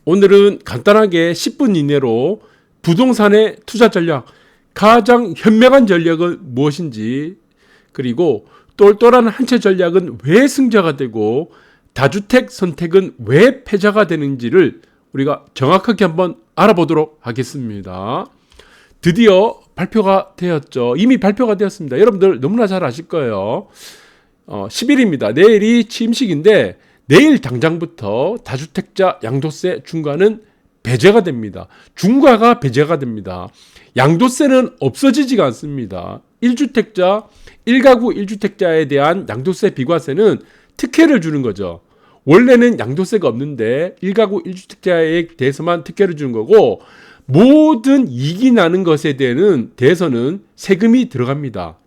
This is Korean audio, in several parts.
오늘은 간단하게 10분 이내로 부동산의 투자 전략, 가장 현명한 전략은 무엇인지, 그리고 똘똘한 한 채 전략은 왜 승자가 되고 다주택 선택은 왜 패자가 되는지를 우리가 정확하게 한번 알아보도록 하겠습니다. 드디어 발표가 되었죠. 이미 발표가 되었습니다. 여러분들 너무나 잘 아실 거예요. 10일입니다. 내일이 취임식인데 내일 당장부터 다주택자 양도세 중과는 배제가 됩니다. 중과가 배제가 됩니다. 양도세는 없어지지가 않습니다. 1주택자, 1가구 1주택자에 대한 양도세 비과세는 특혜를 주는 거죠. 원래는 양도세가 없는데 1가구 1주택자에 대해서만 특혜를 주는 거고, 모든 이익이 나는 것에 대해서는 세금이 들어갑니다.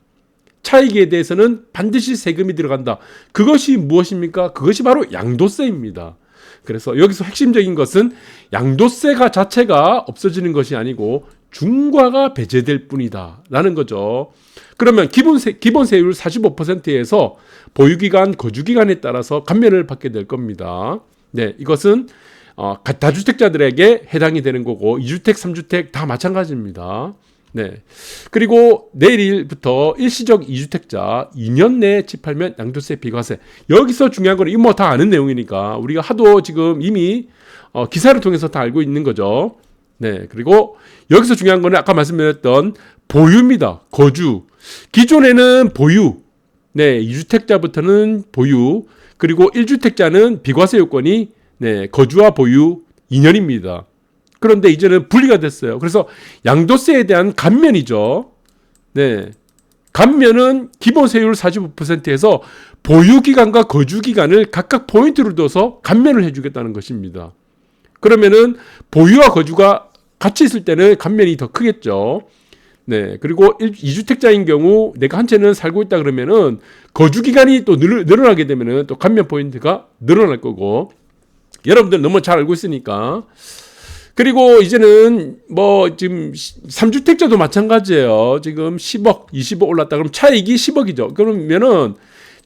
차익에 대해서는 반드시 세금이 들어간다. 그것이 무엇입니까? 그것이 바로 양도세입니다. 그래서 여기서 핵심적인 것은 양도세가 자체가 없어지는 것이 아니고 중과가 배제될 뿐이다 라는 거죠. 그러면 기본세율 45%에서 보유기간, 거주기간에 따라서 감면을 받게 될 겁니다. 네, 이것은 다주택자들에게 해당이 되는 거고 2주택, 3주택 다 마찬가지입니다. 네. 그리고 내일부터 일시적 2주택자 2년 내에 집팔면 양도세 비과세. 여기서 중요한 건 이거 뭐 다 아는 내용이니까 우리가 하도 지금 이미 기사를 통해서 다 알고 있는 거죠. 네. 그리고 여기서 중요한 거는 아까 말씀드렸던 보유입니다. 거주. 기존에는 보유. 네. 2주택자부터는 보유. 그리고 1주택자는 비과세 요건이 네, 거주와 보유 2년입니다. 그런데 이제는 분리가 됐어요. 그래서 양도세에 대한 감면이죠. 네. 감면은 기본세율 45%에서 보유기간과 거주기간을 각각 포인트로 둬서 감면을 해주겠다는 것입니다. 그러면은 보유와 거주가 같이 있을 때는 감면이 더 크겠죠. 네. 그리고 2주택자인 경우 내가 한 채는 살고 있다 그러면은 거주기간이 또 늘어나게 되면은 또 감면 포인트가 늘어날 거고, 여러분들 너무 잘 알고 있으니까. 그리고 이제는 뭐 지금 3주택자도 마찬가지예요. 지금 10억, 20억 올랐다 그러면 차익이 10억이죠. 그러면은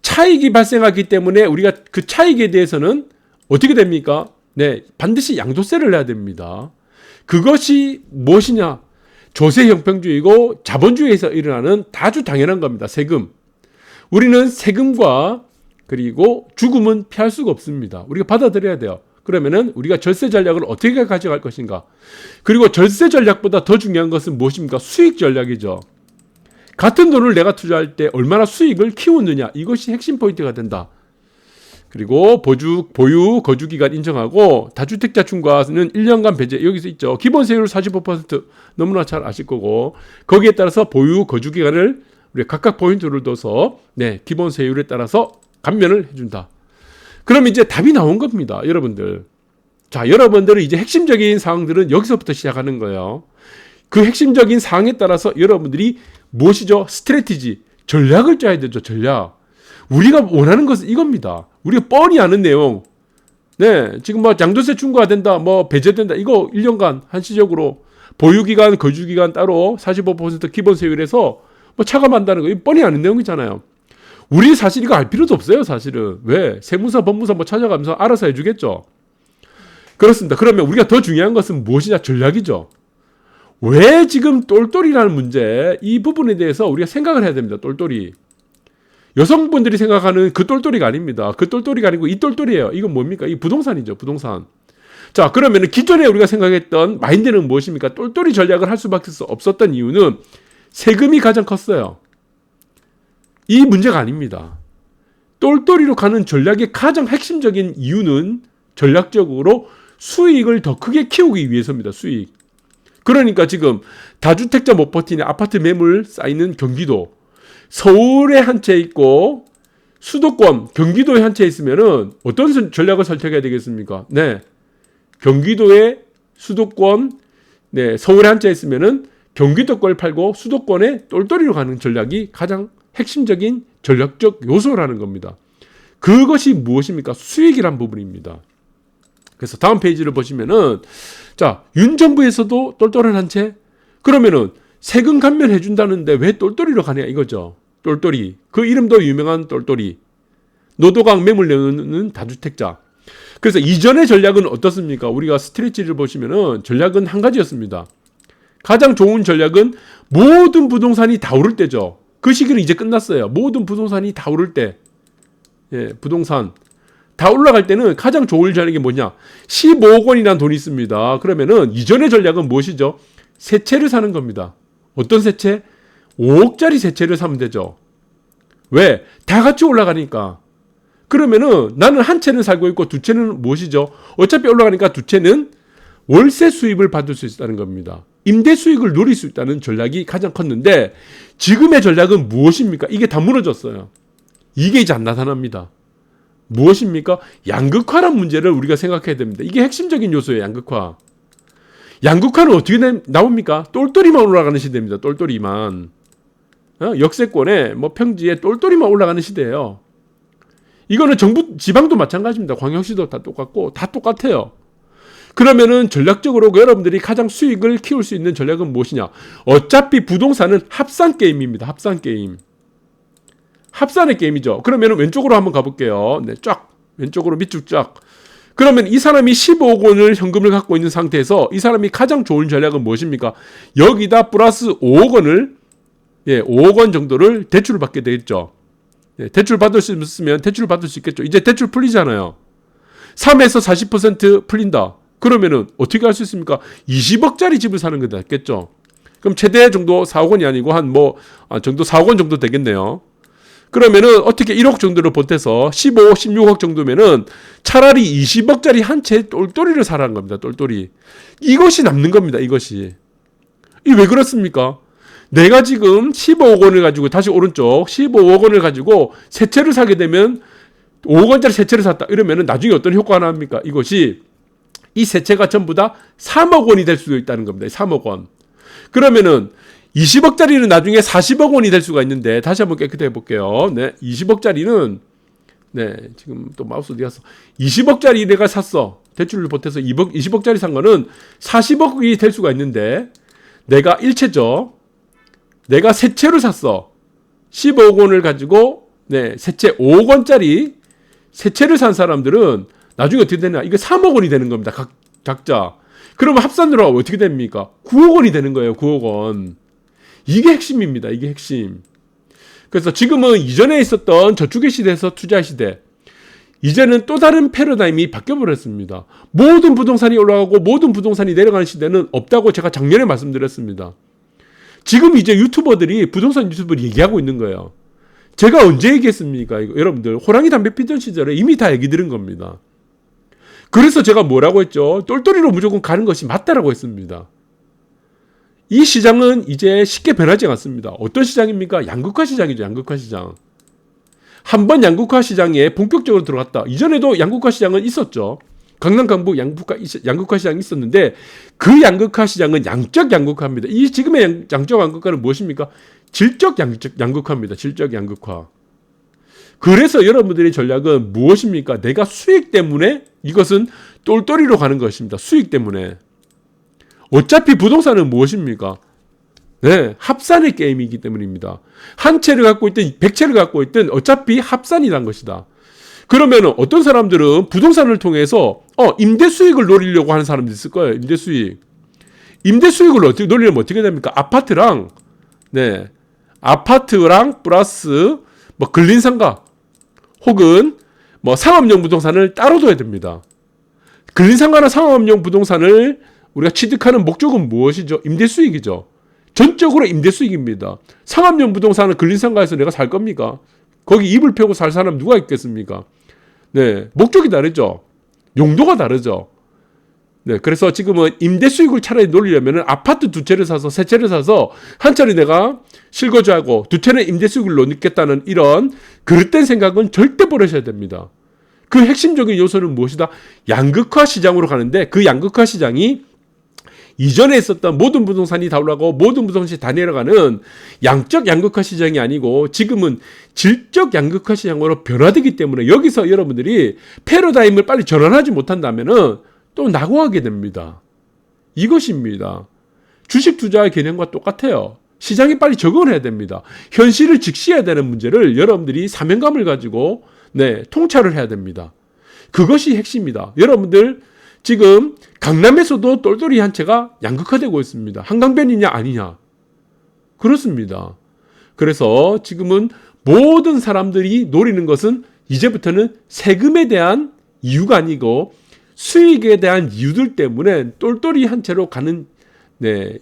차익이 발생하기 때문에 우리가 그 차익에 대해서는 어떻게 됩니까? 네, 반드시 양도세를 내야 됩니다. 그것이 무엇이냐? 조세 형평주의고 자본주의에서 일어나는 아주 당연한 겁니다. 세금. 우리는 세금과 그리고 죽음은 피할 수가 없습니다. 우리가 받아들여야 돼요. 그러면은 우리가 절세 전략을 어떻게 가져갈 것인가? 그리고 절세 전략보다 더 중요한 것은 무엇입니까? 수익 전략이죠. 같은 돈을 내가 투자할 때 얼마나 수익을 키우느냐, 이것이 핵심 포인트가 된다. 그리고 보유, 거주기간 인정하고 다주택자 중과는 1년간 배제, 여기서 있죠. 기본세율 45% 너무나 잘 아실 거고, 거기에 따라서 보유, 거주기간을 우리 각각 포인트를 둬서 네, 기본세율에 따라서 감면을 해준다. 그럼 이제 답이 나온 겁니다, 여러분들. 자, 여러분들은 이제 핵심적인 사항들은 여기서부터 시작하는 거예요. 그 핵심적인 사항에 따라서 여러분들이 무엇이죠? 스트래티지, 전략을 짜야 되죠, 전략. 우리가 원하는 것은 이겁니다. 우리가 뻔히 아는 내용. 네, 지금 뭐 양도세 중과된다, 뭐 배제된다, 이거 1년간 한시적으로 보유기간, 거주기간 따로 45% 기본세율에서 뭐 차감한다는 거, 이거 뻔히 아는 내용이잖아요. 우리 사실 이거 알 필요도 없어요, 사실은. 왜? 세무사, 법무사 뭐 찾아가면서 알아서 해주겠죠. 그렇습니다. 그러면 우리가 더 중요한 것은 무엇이냐? 전략이죠. 왜 지금 똘똘이라는 문제, 이 부분에 대해서 우리가 생각을 해야 됩니다. 똘똘이. 여성분들이 생각하는 그 똘똘이가 아닙니다. 그 똘똘이가 아니고 이 똘똘이에요. 이건 뭡니까? 이 부동산이죠, 부동산. 자, 그러면 기존에 우리가 생각했던 마인드는 무엇입니까? 똘똘이 전략을 할 수밖에 없었던 이유는 세금이 가장 컸어요. 이 문제가 아닙니다. 똘똘이로 가는 전략의 가장 핵심적인 이유는 전략적으로 수익을 더 크게 키우기 위해서입니다. 수익. 그러니까 지금 다주택자 못 버티냐, 아파트 매물 쌓이는 경기도, 서울에 한 채 있고 수도권, 경기도에 한 채 있으면은 어떤 전략을 선택해야 되겠습니까? 네, 경기도에 수도권, 네, 서울에 한 채 있으면은 경기도 걸 팔고 수도권에 똘똘이로 가는 전략이 가장 핵심적인 전략적 요소라는 겁니다. 그것이 무엇입니까? 수익이란 부분입니다. 그래서 다음 페이지를 보시면은, 자, 윤 정부에서도 똘똘한 한 채? 그러면은 세금 감면해 준다는데 왜 똘똘이로 가냐 이거죠. 똘똘이. 그 이름도 유명한 똘똘이. 노도강 매물 내는 다주택자. 그래서 이전의 전략은 어떻습니까? 우리가 스트레치를 보시면은 전략은 한 가지였습니다. 가장 좋은 전략은 모든 부동산이 다 오를 때죠. 그 시기는 이제 끝났어요. 모든 부동산이 다 오를 때. 예, 부동산 다 올라갈 때는 가장 좋은 전략이 뭐냐? 15억 원이라는 돈이 있습니다. 그러면은 이전의 전략은 무엇이죠? 새 채를 사는 겁니다. 어떤 새 채? 5억짜리 새 채를 사면 되죠. 왜? 다 같이 올라가니까. 그러면은 나는 한 채는 살고 있고 두 채는 무엇이죠? 어차피 올라가니까 두 채는 월세 수입을 받을 수 있다는 겁니다. 임대 수익을 누릴 수 있다는 전략이 가장 컸는데 지금의 전략은 무엇입니까? 이게 다 무너졌어요. 이게 이제 안 나타납니다. 무엇입니까? 양극화란 문제를 우리가 생각해야 됩니다. 이게 핵심적인 요소예요. 양극화. 양극화는 어떻게 나옵니까? 똘똘이만 올라가는 시대입니다. 똘똘이만. 역세권에 뭐 평지에 똘똘이만 올라가는 시대예요. 이거는 정부 지방도 마찬가지입니다. 광역시도 다 똑같고 다 똑같아요. 그러면은 전략적으로 여러분들이 가장 수익을 키울 수 있는 전략은 무엇이냐? 어차피 부동산은 합산 게임입니다. 합산 게임. 합산의 게임이죠. 그러면은 왼쪽으로 한번 가볼게요. 네, 쫙 왼쪽으로 밑줄 쫙. 그러면 이 사람이 15억 원을 현금을 갖고 있는 상태에서 이 사람이 가장 좋은 전략은 무엇입니까? 여기다 플러스 5억 원을 5억 원 정도를 대출을 받게 되겠죠. 대출 받을 수 있으면 대출을 받을 수 있겠죠. 이제 대출 풀리잖아요. 3에서 40% 풀린다. 그러면은 어떻게 할 수 있습니까? 20억짜리 집을 사는 게 낫겠죠. 그럼 최대 정도 4억 원이 아니고 정도 4억 원 정도 되겠네요. 그러면은 어떻게 1억 정도를 보태서 15억, 16억 정도면은 차라리 20억짜리 한 채 똘똘이를 사라는 겁니다. 똘똘이. 이것이 남는 겁니다. 이것이. 이 왜 그렇습니까? 내가 지금 15억 원을 가지고 다시 오른쪽 15억 원을 가지고 새 채를 사게 되면 5억 원짜리 새 채를 샀다. 이러면은 나중에 어떤 효과가 납니까? 이것이 이 새 채가 전부 다 3억 원이 될 수도 있다는 겁니다. 3억 원. 그러면은 20억짜리는 나중에 40억 원이 될 수가 있는데 다시 한번 깨끗하게 볼게요. 네, 20억짜리는 지금 또 마우스 어디 갔어? 20억짜리 내가 샀어. 대출을 보태서 20억짜리 산 거는 40억이 될 수가 있는데 내가 일채죠. 내가 새 채를 샀어. 15억 원을 가지고 새 채 5억 원짜리 새 채를 산 사람들은 나중에 어떻게 되냐? 이게 3억 원이 되는 겁니다. 각자. 그러면 합산으로 어떻게 됩니까? 9억 원이 되는 거예요. 9억 원. 이게 핵심입니다. 이게 핵심. 그래서 지금은 이전에 있었던 저축의 시대에서 투자의 시대. 이제는 또 다른 패러다임이 바뀌어버렸습니다. 모든 부동산이 올라가고 모든 부동산이 내려가는 시대는 없다고 제가 작년에 말씀드렸습니다. 지금 이제 유튜버들이 부동산 유튜브를 얘기하고 있는 거예요. 제가 언제 얘기했습니까? 이거 여러분들 호랑이 담배 피던 시절에 이미 다 얘기 들은 겁니다. 그래서 제가 뭐라고 했죠? 똘똘이로 무조건 가는 것이 맞다라고 했습니다. 이 시장은 이제 쉽게 변하지 않습니다. 어떤 시장입니까? 양극화 시장이죠. 양극화 시장. 한번 양극화 시장에 본격적으로 들어갔다. 이전에도 양극화 시장은 있었죠. 강남 강북 양극화 시장이 있었는데 그 양극화 시장은 양적 양극화입니다. 이 지금의 양적 양극화는 무엇입니까? 질적 양극화입니다. 질적 양극화. 그래서 여러분들의 전략은 무엇입니까? 내가 수익 때문에 이것은 똘똘이로 가는 것입니다. 수익 때문에. 어차피 부동산은 무엇입니까? 합산의 게임이기 때문입니다. 한 채를 갖고 있든 100채를 갖고 있든 어차피 합산이란 것이다. 그러면 어떤 사람들은 부동산을 통해서 임대 수익을 노리려고 하는 사람도 있을 거예요. 임대 수익. 임대 수익을 어떻게 노리려면 어떻게 됩니까? 아파트랑 플러스 뭐 근린상가 혹은 뭐 상업용 부동산을 따로 둬야 됩니다. 근린상가나 상업용 부동산을 우리가 취득하는 목적은 무엇이죠? 임대 수익이죠. 전적으로 임대 수익입니다. 상업용 부동산은 근린상가에서 내가 살 겁니까? 거기 이불 펴고 살 사람 누가 있겠습니까? 목적이 다르죠. 용도가 다르죠. 그래서 지금은 임대 수익을 차라리 노리려면 아파트 두 채를 사서 세 채를 사서 한 채를 내가 실거주하고 두 채는 임대 수익을 놓겠다는 이런 그릇된 생각은 절대 버리셔야 됩니다. 그 핵심적인 요소는 무엇이다? 양극화 시장으로 가는데 그 양극화 시장이 이전에 있었던 모든 부동산이 다 올라가고 모든 부동산이 다 내려가는 양적 양극화 시장이 아니고 지금은 질적 양극화 시장으로 변화되기 때문에 여기서 여러분들이 패러다임을 빨리 전환하지 못한다면은 또 낙오하게 됩니다. 이것입니다. 주식 투자의 개념과 똑같아요. 시장에 빨리 적응해야 됩니다. 현실을 직시해야 되는 문제를 여러분들이 사명감을 가지고 통찰을 해야 됩니다. 그것이 핵심이다. 여러분들 지금 강남에서도 똘똘이 한 채가 양극화되고 있습니다. 한강변이냐 아니냐. 그렇습니다. 그래서 지금은 모든 사람들이 노리는 것은 이제부터는 세금에 대한 이유가 아니고 수익에 대한 이유들 때문에 똘똘이 한 채로 가는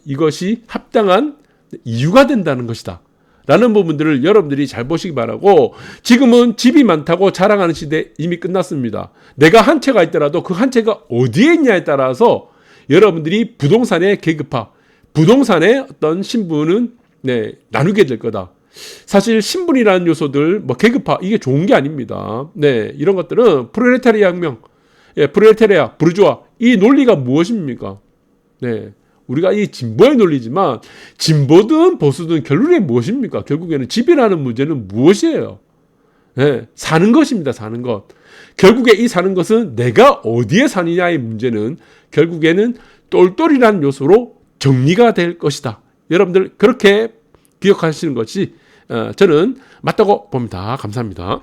이것이 합당한 이유가 된다는 것이다. 라는 부분들을 여러분들이 잘 보시기 바라고, 지금은 집이 많다고 자랑하는 시대 이미 끝났습니다. 내가 한 채가 있더라도 그 한 채가 어디에 있냐에 따라서 여러분들이 부동산의 계급화, 부동산의 어떤 신분은 나누게 될 거다. 사실 신분이라는 요소들, 계급화, 이게 좋은 게 아닙니다. 이런 것들은 프롤레타리아 혁명, 프롤레타리아, 부르주아, 이 논리가 무엇입니까? 우리가 이 진보의 논리지만 진보든 보수든 결국에 무엇입니까? 결국에는 집이라는 문제는 무엇이에요? 사는 것입니다. 사는 것. 결국에 이 사는 것은 내가 어디에 사느냐의 문제는 결국에는 똘똘이라는 요소로 정리가 될 것이다. 여러분들 그렇게 기억하시는 것이 저는 맞다고 봅니다. 감사합니다.